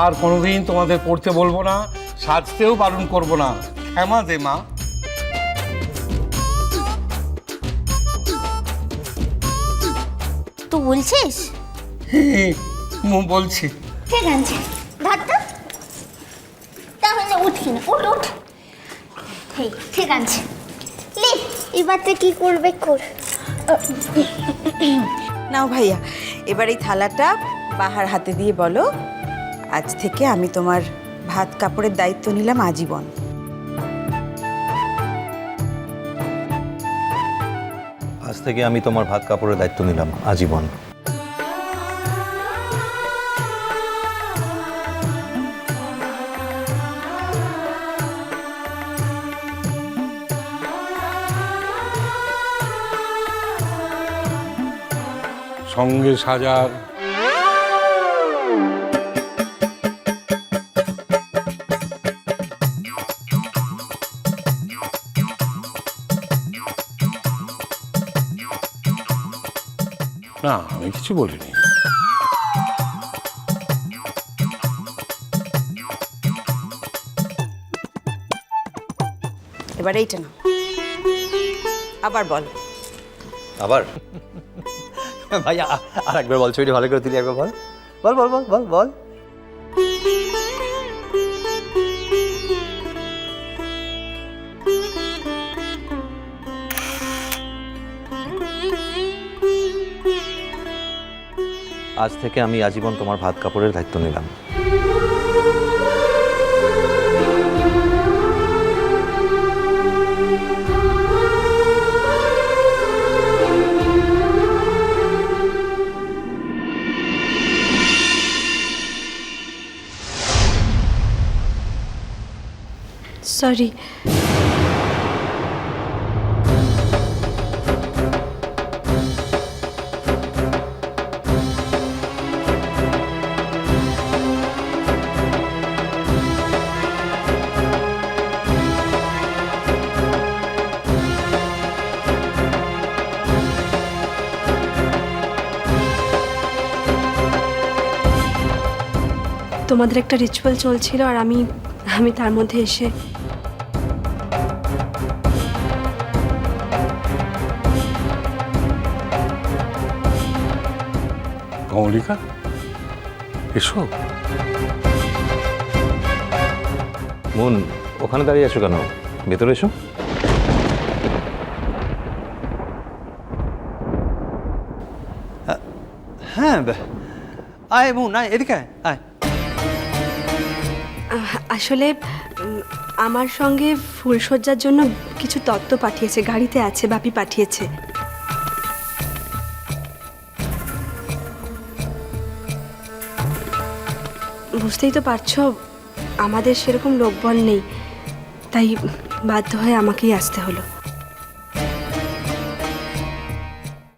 আর কোনোদিন তোমাদের পড়তে বলবো না, সাজতেও বারণ করবো না। ক্ষমা দে মা। তুই বলছিস? বলছি। ঠিক আছে, ধরতো। তাহলে উঠি না, উঠ উঠ। ঠিক আছে, লে এবারটা কি করবে কর। নাও ভাইয়া, এবার এই থালাটা বাহার হাতে দিয়ে বলো, আজ থেকে আমি তোমার ভাত কাপড়ের দায়িত্ব নিলাম আজীবন। আজ থেকে আমি তোমার ভাত কাপড়ের দায়িত্ব নিলাম আজীবন। সঙ্গে সাজার না, আমি কিছু বলিনি। এবার এইটা না, আবার বলো। আবার ভাইয়া আর একবার বল, ছবিটা ভালো করে তুলি একবার বল বল বল বল বল বল। আজ থেকে আমি আজীবন তোমার ভাত কাপড়ের দায়িত্ব নিলাম। সরি। তোমাদের একটা রিচুয়াল চলছিল আর আমি তার মধ্যে এসে কমলিকা, এসো। মন, ওখানে দাঁড়িয়ে আছো কেন? ভেতরে এসো। হ্যাঁ, আয় মন, আয় এদিকে আয়। আসলে আমার সঙ্গে ফুলসজ্জার জন্য কিছু তত্ত্ব পাঠিয়েছে, গাড়িতে আছে, বাপি পাঠিয়েছে। বুঝতেই তো পারছো আমাদের সেরকম লোকবল নেই, তাই বাধ্য হয়ে আমাকেই আসতে হলো।